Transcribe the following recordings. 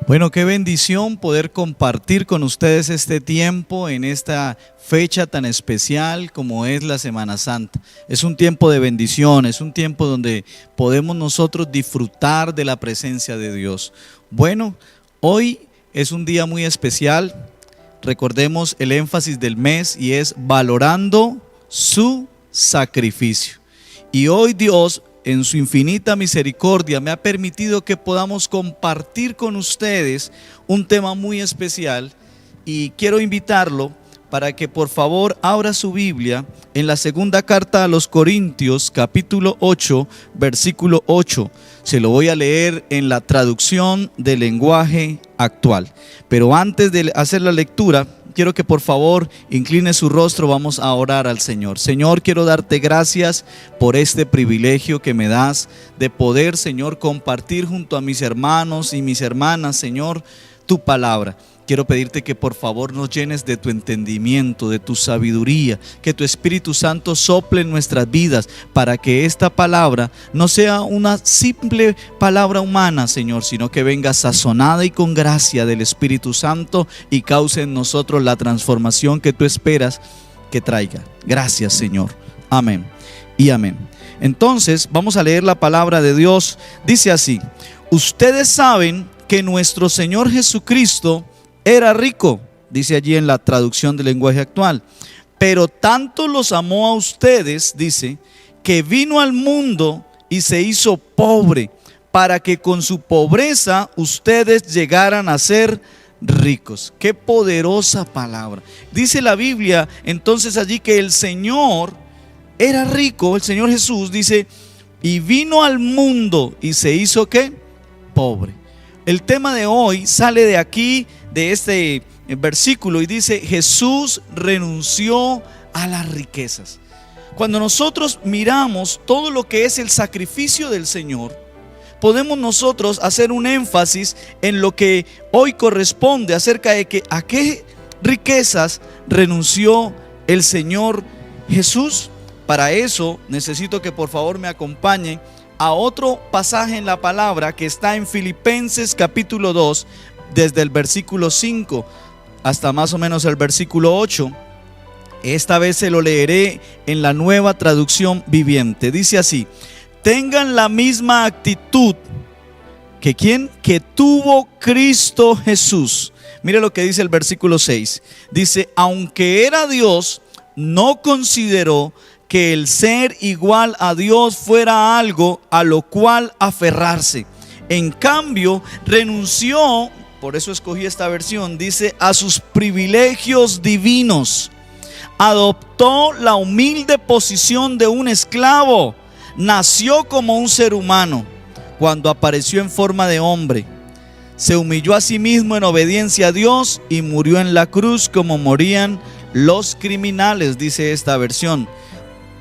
Bueno, qué bendición poder compartir con ustedes este tiempo en esta fecha tan especial como es la Semana Santa. Es un tiempo de bendición, es un tiempo donde podemos nosotros disfrutar de la presencia de Dios. Bueno, hoy es un día muy especial. Recordemos el énfasis del mes y es valorando su sacrificio. Y hoy Dios, en su infinita misericordia, me ha permitido que podamos compartir con ustedes un tema muy especial y quiero invitarlo para que por favor abra su Biblia en la segunda carta a los Corintios, capítulo 8, versículo 8. Se lo voy a leer en la traducción del lenguaje actual. Pero antes de hacer la lectura, quiero que por favor incline su rostro, vamos a orar al Señor. Señor, quiero darte gracias por este privilegio que me das de poder, Señor, compartir junto a mis hermanos y mis hermanas, Señor, tu palabra. Quiero pedirte que por favor nos llenes de tu entendimiento, de tu sabiduría, que tu Espíritu Santo sople en nuestras vidas para que esta palabra no sea una simple palabra humana, Señor, sino que venga sazonada y con gracia del Espíritu Santo y cause en nosotros la transformación que tú esperas que traiga. Gracias, Señor. Amén y amén. Entonces vamos a leer la palabra de Dios. Dice así: ustedes saben que nuestro Señor Jesucristo era rico, dice allí en la traducción del lenguaje actual, pero tanto los amó a ustedes, dice, que vino al mundo y se hizo pobre, para que con su pobreza ustedes llegaran a ser ricos. Qué poderosa palabra. Dice la Biblia entonces allí que el Señor era rico, el Señor Jesús dice, y vino al mundo y se hizo ¿qué? Pobre. El tema de hoy sale de aquí, de este versículo, y dice: Jesús renunció a las riquezas. Cuando nosotros miramos todo lo que es el sacrificio del Señor, podemos nosotros hacer un énfasis en lo que hoy corresponde acerca de que a qué riquezas renunció el Señor Jesús. Para eso necesito que por favor me acompañen a otro pasaje en la palabra que está en Filipenses capítulo 2, desde el versículo 5 hasta más o menos el versículo 8. Esta vez se lo leeré en la Nueva Traducción Viviente. Dice así: tengan la misma actitud que ¿quién? Que tuvo Cristo Jesús. Mire lo que dice el versículo 6. Dice: aunque era Dios, no consideró que el ser igual a Dios fuera algo a lo cual aferrarse. En cambio, renunció, por eso escogí esta versión, dice, a sus privilegios divinos. Adoptó la humilde posición de un esclavo. Nació como un ser humano. Cuando apareció en forma de hombre, se humilló a sí mismo en obediencia a Dios y murió en la cruz como morían los criminales, dice esta versión.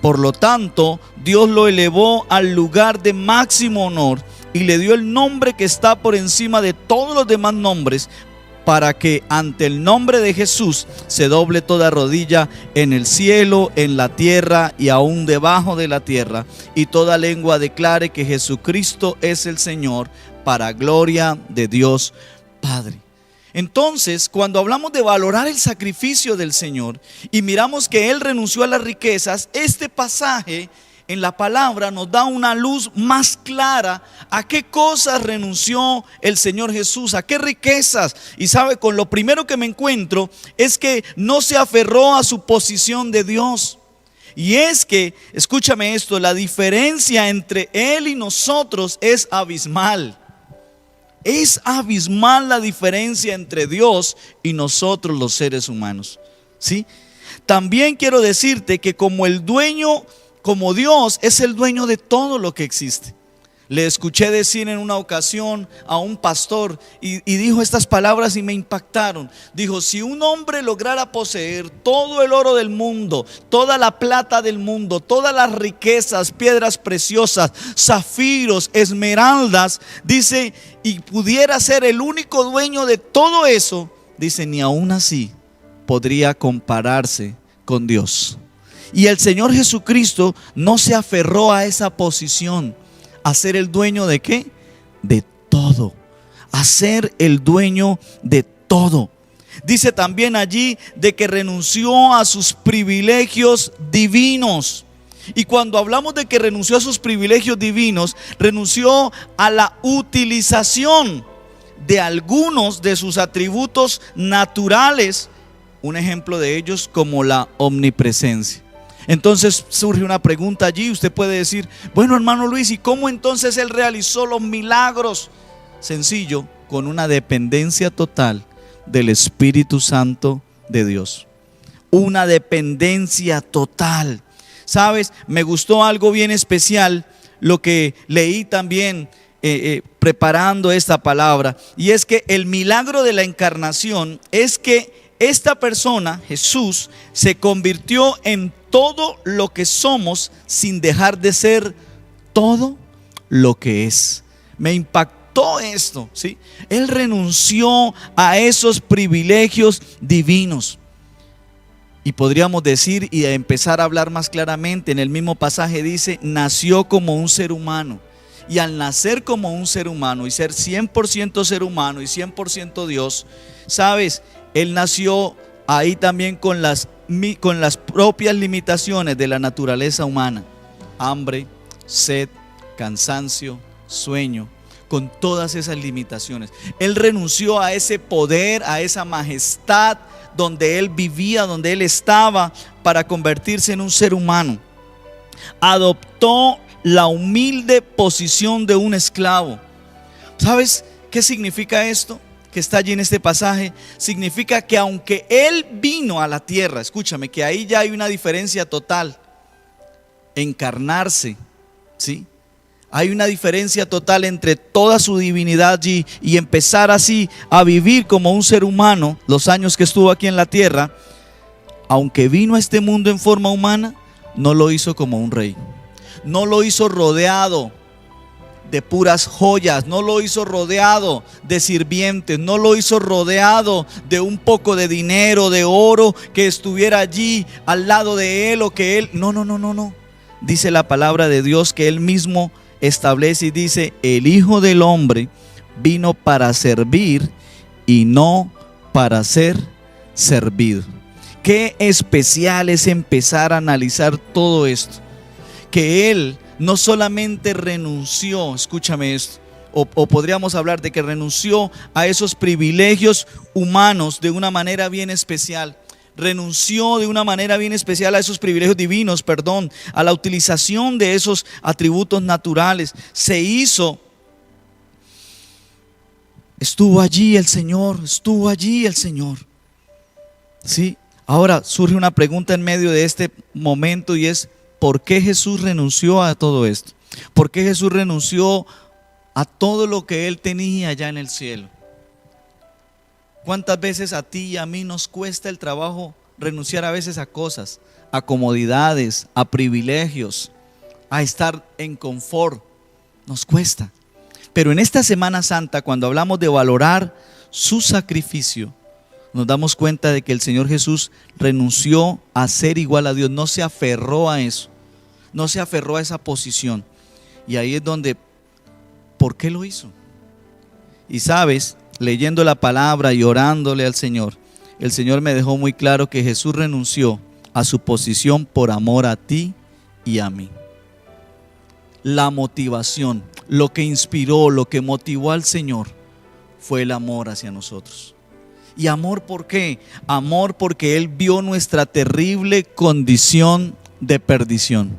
Por lo tanto, Dios lo elevó al lugar de máximo honor y le dio el nombre que está por encima de todos los demás nombres, para que ante el nombre de Jesús se doble toda rodilla en el cielo, en la tierra y aún debajo de la tierra, y toda lengua declare que Jesucristo es el Señor, para gloria de Dios Padre. Entonces, cuando hablamos de valorar el sacrificio del Señor y miramos que Él renunció a las riquezas, este pasaje en la palabra nos da una luz más clara a qué cosas renunció el Señor Jesús, a qué riquezas. Y sabe, con lo primero que me encuentro es que no se aferró a su posición de Dios. Y es que, escúchame esto, la diferencia entre Él y nosotros es abismal. Es abismal la diferencia entre Dios y nosotros los seres humanos, ¿sí? También quiero decirte que como Dios es el dueño de todo lo que existe. Le escuché decir en una ocasión a un pastor y dijo estas palabras y me impactaron. Dijo: si un hombre lograra poseer todo el oro del mundo, toda la plata del mundo, todas las riquezas, piedras preciosas, zafiros, esmeraldas, dice, y pudiera ser el único dueño de todo eso, dice, ni aún así podría compararse con Dios. Y el Señor Jesucristo no se aferró a esa posición, a ser el dueño de ¿qué? De todo. A ser el dueño de todo. Dice también allí de que renunció a sus privilegios divinos. Y cuando hablamos de que renunció a sus privilegios divinos, renunció a la utilización de algunos de sus atributos naturales. Un ejemplo de ellos como la omnipresencia. Entonces surge una pregunta allí. Usted puede decir: bueno, hermano Luis, ¿y cómo entonces él realizó los milagros? Sencillo, con una dependencia total del Espíritu Santo de Dios. Una dependencia total. ¿Sabes? Me gustó algo bien especial, lo que leí también preparando esta palabra. Y es que el milagro de la encarnación es que esta persona, Jesús, se convirtió en todo lo que somos sin dejar de ser todo lo que es. Me impactó esto, ¿sí? Él renunció a esos privilegios divinos. Y podríamos decir, y a empezar a hablar más claramente, en el mismo pasaje dice: nació como un ser humano. Y al nacer como un ser humano y ser 100% ser humano y 100% Dios, ¿sabes? Él nació ahí también con las propias limitaciones de la naturaleza humana. Hambre, sed, cansancio, sueño, con todas esas limitaciones. Él renunció a ese poder, a esa majestad donde él vivía, donde él estaba, para convertirse en un ser humano. Adoptó la humilde posición de un esclavo. ¿Sabes qué significa esto? Que está allí en este pasaje. Significa que aunque él vino a la tierra, escúchame, que ahí ya hay una diferencia total. Encarnarse, ¿sí? Hay una diferencia total entre toda su divinidad y empezar así a vivir como un ser humano los años que estuvo aquí en la tierra. Aunque vino a este mundo en forma humana, no lo hizo como un rey. No lo hizo rodeado de puras joyas, no lo hizo rodeado de sirvientes, no lo hizo rodeado de un poco de dinero, de oro que estuviera allí al lado de él o que él. No. Dice la palabra de Dios que él mismo establece y dice: el Hijo del Hombre vino para servir y no para ser servido. Qué especial es empezar a analizar todo esto. Que él no solamente renunció, escúchame esto, o podríamos hablar de que renunció a esos privilegios humanos de una manera bien especial. Renunció de una manera bien especial a esos privilegios divinos, a la utilización de esos atributos naturales. Estuvo allí el Señor. ¿Sí? Ahora surge una pregunta en medio de este momento, y es: ¿por qué Jesús renunció a todo esto? ¿Por qué Jesús renunció a todo lo que él tenía allá en el cielo? ¿Cuántas veces a ti y a mí nos cuesta el trabajo renunciar a veces a cosas, a comodidades, a privilegios, a estar en confort? Nos cuesta. Pero en esta Semana Santa, cuando hablamos de valorar su sacrificio, nos damos cuenta de que el Señor Jesús renunció a ser igual a Dios. No se aferró a eso, no se aferró a esa posición. Y ahí es donde, ¿por qué lo hizo? Y sabes, leyendo la palabra y orándole al Señor, el Señor me dejó muy claro que Jesús renunció a su posición por amor a ti y a mí. La motivación, lo que inspiró, lo que motivó al Señor fue el amor hacia nosotros. ¿Y amor por qué? Amor porque Él vio nuestra terrible condición de perdición.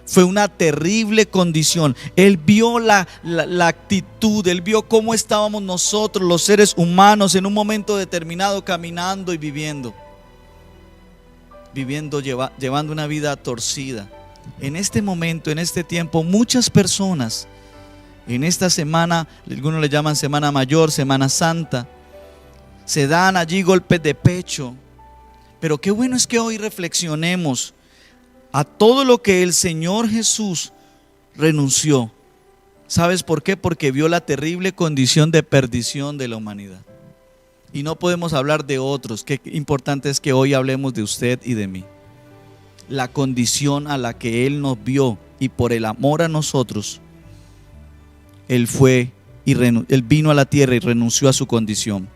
Fue una terrible condición. Él vio la actitud, Él vio cómo estábamos nosotros, los seres humanos, en un momento determinado caminando y viviendo, llevando una vida torcida. En este momento, en este tiempo, muchas personas En esta semana, algunos le llaman Semana Mayor, Semana Santa, se dan allí golpes de pecho. Pero qué bueno es que hoy reflexionemos a todo lo que el Señor Jesús renunció. ¿Sabes por qué? Porque vio la terrible condición de perdición de la humanidad. Y no podemos hablar de otros. Qué importante es que hoy hablemos de usted y de mí. La condición a la que Él nos vio, y por el amor a nosotros, Él vino a la tierra y renunció a su condición.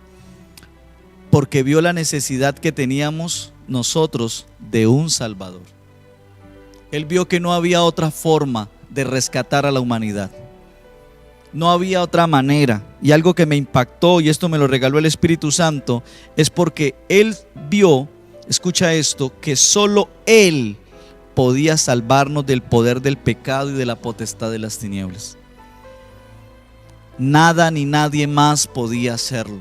Porque vio la necesidad que teníamos nosotros de un Salvador. Él vio que no había otra forma de rescatar a la humanidad. No había otra manera. Y algo que me impactó, y esto me lo regaló el Espíritu Santo, es porque Él vio, escucha esto, que solo Él podía salvarnos del poder del pecado y de la potestad de las tinieblas. Nada ni nadie más podía hacerlo.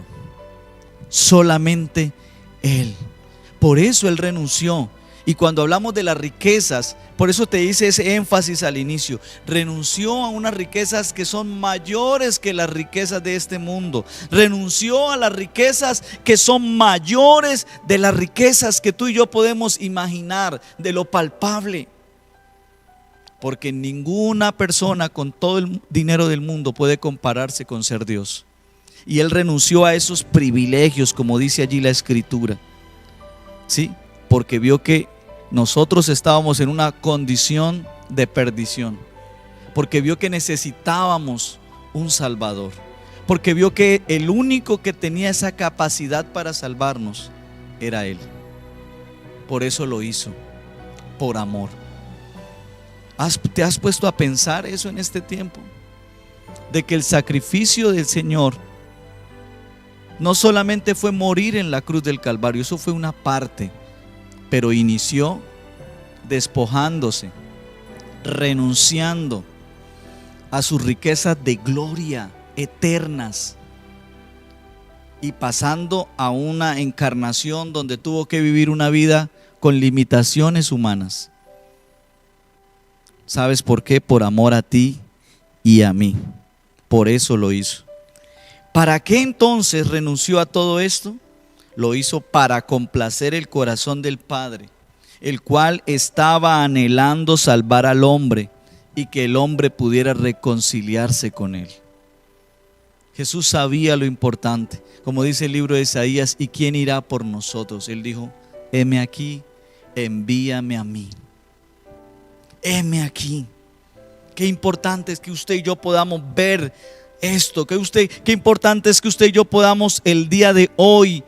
Solamente Él. Por eso Él renunció. Y cuando hablamos de las riquezas, por eso te hice ese énfasis al inicio, renunció a unas riquezas que son mayores que las riquezas de este mundo. Renunció a las riquezas que son mayores de las riquezas que tú y yo podemos imaginar, de lo palpable. Porque ninguna persona con todo el dinero del mundo puede compararse con ser Dios. Y Él renunció a esos privilegios, como dice allí la Escritura. ¿Sí? Porque vio que nosotros estábamos en una condición de perdición. Porque vio que necesitábamos un Salvador. Porque vio que el único que tenía esa capacidad para salvarnos era Él. Por eso lo hizo, por amor. ¿Te has puesto a pensar eso en este tiempo? De que el sacrificio del Señor no solamente fue morir en la cruz del Calvario, eso fue una parte, pero inició despojándose, renunciando a sus riquezas de gloria eternas y pasando a una encarnación donde tuvo que vivir una vida con limitaciones humanas. ¿Sabes por qué? Por amor a ti y a mí. Por eso lo hizo. ¿Para qué entonces renunció a todo esto? Lo hizo para complacer el corazón del Padre, el cual estaba anhelando salvar al hombre y que el hombre pudiera reconciliarse con él. Jesús sabía lo importante, como dice el libro de Isaías, ¿y quién irá por nosotros? Él dijo, heme aquí, envíame a mí. Heme aquí. Qué importante es que usted y yo podamos ver esto, qué importante es que usted y yo podamos el día de hoy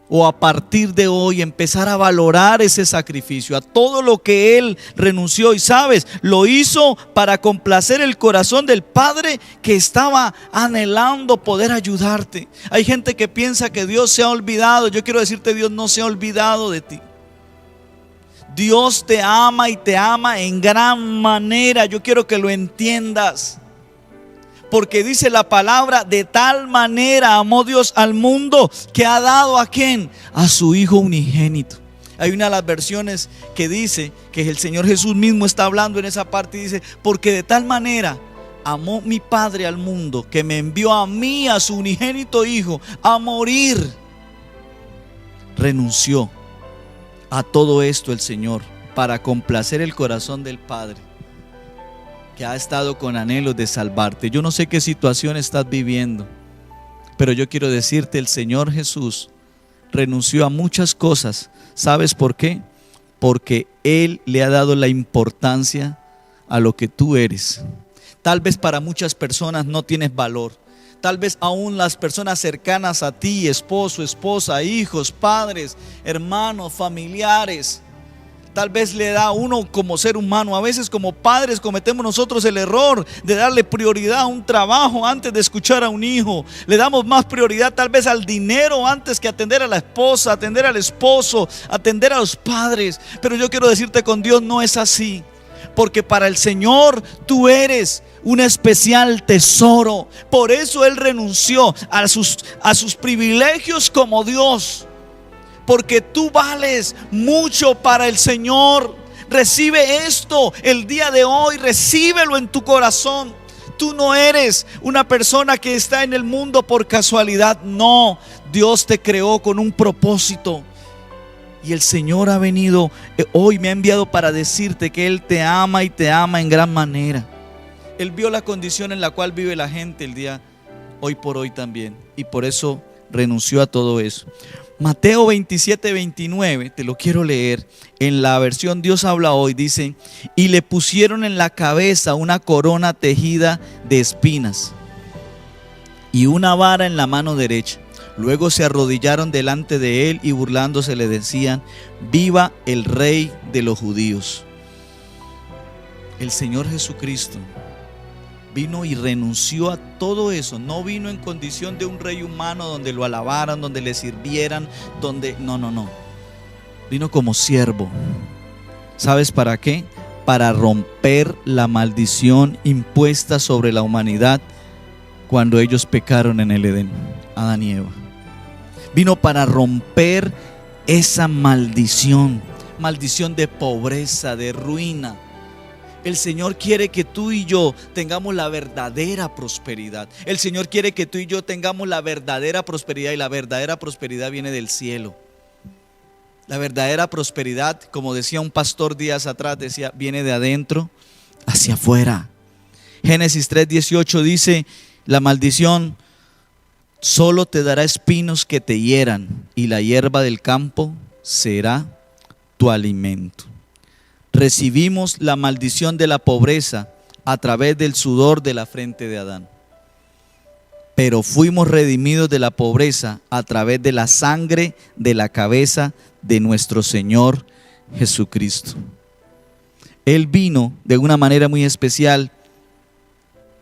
o a partir de hoy empezar a valorar ese sacrificio, a todo lo que Él renunció. Y sabes, lo hizo para complacer el corazón del Padre que estaba anhelando poder ayudarte. Hay gente que piensa que Dios se ha olvidado. Yo quiero decirte, Dios no se ha olvidado de ti. Dios te ama y te ama en gran manera. Yo quiero que lo entiendas. Porque dice la palabra, de tal manera amó Dios al mundo que ha dado ¿a quién? A su Hijo unigénito. Hay una de las versiones que dice que el Señor Jesús mismo está hablando en esa parte y dice, porque de tal manera amó mi Padre al mundo que me envió a mí, a su unigénito Hijo, a morir. Renunció a todo esto el Señor para complacer el corazón del Padre, que ha estado con anhelos de salvarte. Yo no sé qué situación estás viviendo, pero yo quiero decirte, el Señor Jesús renunció a muchas cosas. ¿Sabes por qué? Porque Él le ha dado la importancia a lo que tú eres. Tal vez para muchas personas no tienes valor. Tal vez aún las personas cercanas a ti, esposo, esposa, hijos, padres, hermanos, familiares, tal vez le da a uno como ser humano. A veces como padres cometemos nosotros el error de darle prioridad a un trabajo antes de escuchar a un hijo. Le damos más prioridad tal vez al dinero antes que atender a la esposa, atender al esposo, atender a los padres. Pero yo quiero decirte, con Dios no es así. Porque para el Señor tú eres un especial tesoro. Por eso Él renunció a sus privilegios como Dios. Porque tú vales mucho para el Señor. Recibe esto el día de hoy, recíbelo en tu corazón. Tú no eres una persona que está en el mundo por casualidad. No, Dios te creó con un propósito. Y el Señor ha venido, hoy me ha enviado para decirte que Él te ama y te ama en gran manera. Él vio la condición en la cual vive la gente el día hoy por hoy también. Y por eso renunció a todo eso. Mateo 27:29, te lo quiero leer. En la versión Dios habla hoy, dice: y le pusieron en la cabeza una corona tejida de espinas y una vara en la mano derecha. Luego se arrodillaron delante de él y burlándose le decían: viva el Rey de los judíos. El Señor Jesucristo vino y renunció a todo eso. No vino en condición de un rey humano donde lo alabaran, donde le sirvieran, no. Vino como siervo. ¿Sabes para qué? Para romper la maldición impuesta sobre la humanidad cuando ellos pecaron en el Edén, Adán y Eva. Vino para romper esa maldición de pobreza, de ruina. El Señor quiere que tú y yo tengamos la verdadera prosperidad. El Señor quiere que tú y yo tengamos la verdadera prosperidad, y la verdadera prosperidad viene del cielo. La verdadera prosperidad, como decía un pastor días atrás, decía, viene de adentro hacia afuera. Génesis 3:18 dice: la maldición solo te dará espinos que te hieran, y la hierba del campo será tu alimento. Recibimos la maldición de la pobreza a través del sudor de la frente de Adán. Pero fuimos redimidos de la pobreza a través de la sangre de la cabeza de nuestro Señor Jesucristo. Él vino de una manera muy especial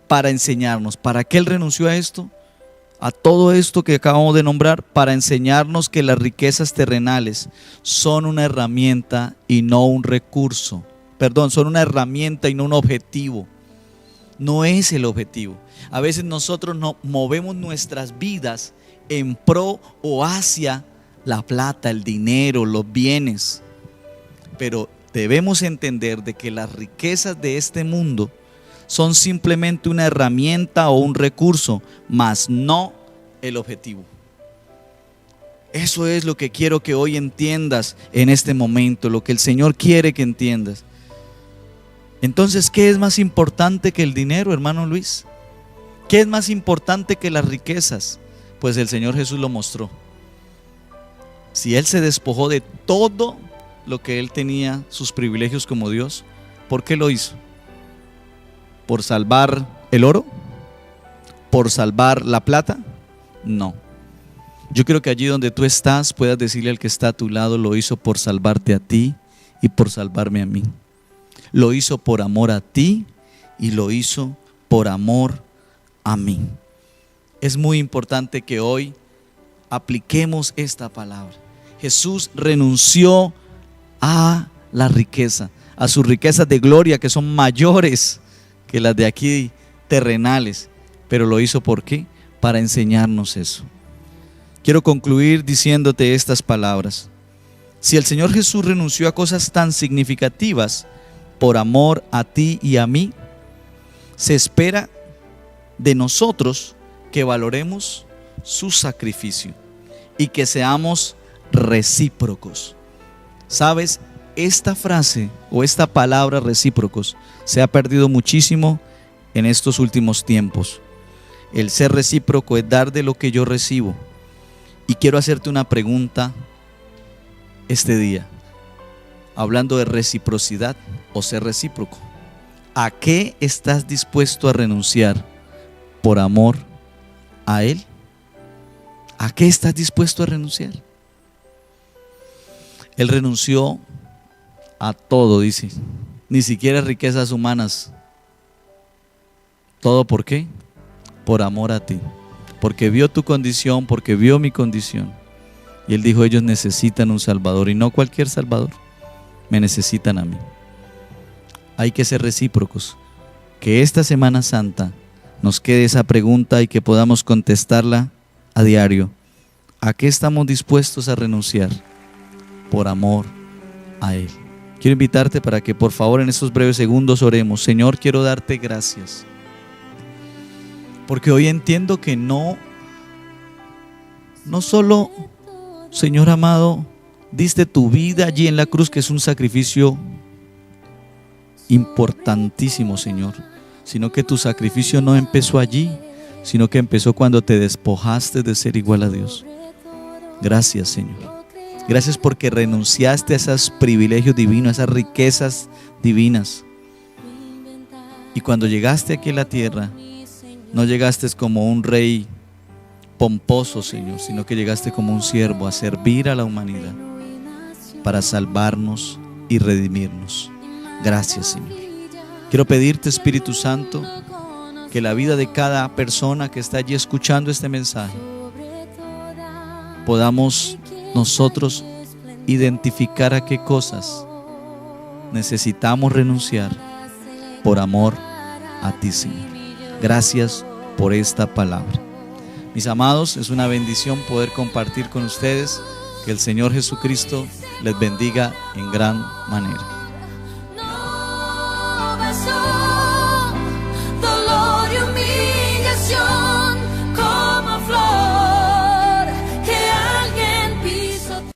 para enseñarnos. ¿Para qué Él renunció a esto? A todo esto que acabamos de nombrar, para enseñarnos que las riquezas terrenales son una herramienta y no un recurso. Son una herramienta y no un objetivo. No es el objetivo. A veces nosotros no movemos nuestras vidas en pro o hacia la plata, el dinero, los bienes. Pero debemos entender de que las riquezas de este mundo son simplemente una herramienta o un recurso, mas no el objetivo. Eso es lo que quiero que hoy entiendas en este momento, lo que el Señor quiere que entiendas. Entonces, ¿qué es más importante que el dinero, hermano Luis? ¿Qué es más importante que las riquezas? Pues el Señor Jesús lo mostró. Si Él se despojó de todo lo que Él tenía, sus privilegios como Dios, ¿por qué lo hizo? ¿Por salvar el oro? ¿Por salvar la plata? No. Yo creo que allí donde tú estás puedas decirle al que está a tu lado: lo hizo por salvarte a ti y por salvarme a mí. Lo hizo por amor a ti y lo hizo por amor a mí. Es muy importante que hoy apliquemos esta palabra. Jesús renunció a la riqueza, a sus riquezas de gloria, que son mayores que las de aquí terrenales. Pero lo hizo ¿por qué? Para enseñarnos eso. Quiero concluir diciéndote estas palabras. Si el Señor Jesús renunció a cosas tan significativas por amor a ti y a mí, se espera de nosotros que valoremos su sacrificio y que seamos recíprocos. ¿Sabes? Esta frase o esta palabra recíprocos se ha perdido muchísimo en estos últimos tiempos. El ser recíproco es dar de lo que yo recibo. Y quiero hacerte una pregunta este día, hablando de reciprocidad o ser recíproco. ¿A qué estás dispuesto a renunciar por amor a Él? ¿A qué estás dispuesto a renunciar? Él renunció a todo, dice, ni siquiera riquezas humanas. ¿Todo por qué? Por amor a ti, porque vio tu condición, porque vio mi condición. Y Él dijo: ellos necesitan un Salvador, y no cualquier Salvador, me necesitan a mí. Hay que ser recíprocos. Que esta Semana Santa nos quede esa pregunta y que podamos contestarla a diario. ¿A qué estamos dispuestos a renunciar por amor a Él? Quiero invitarte para que por favor en estos breves segundos oremos. Señor, quiero darte gracias. Porque hoy entiendo que no solo, Señor amado, diste tu vida allí en la cruz, que es un sacrificio importantísimo, Señor, sino que tu sacrificio no empezó allí, sino que empezó cuando te despojaste de ser igual a Dios. Gracias, Señor. Gracias porque renunciaste a esos privilegios divinos, a esas riquezas divinas. Y cuando llegaste aquí a la tierra, no llegaste como un rey pomposo, Señor, sino que llegaste como un siervo a servir a la humanidad para salvarnos y redimirnos. Gracias, Señor. Quiero pedirte, Espíritu Santo, que la vida de cada persona que está allí escuchando este mensaje, podamos nosotros identificar a qué cosas necesitamos renunciar por amor a ti, Señor. Gracias por esta palabra. Mis amados, es una bendición poder compartir con ustedes. Que el Señor Jesucristo les bendiga en gran manera.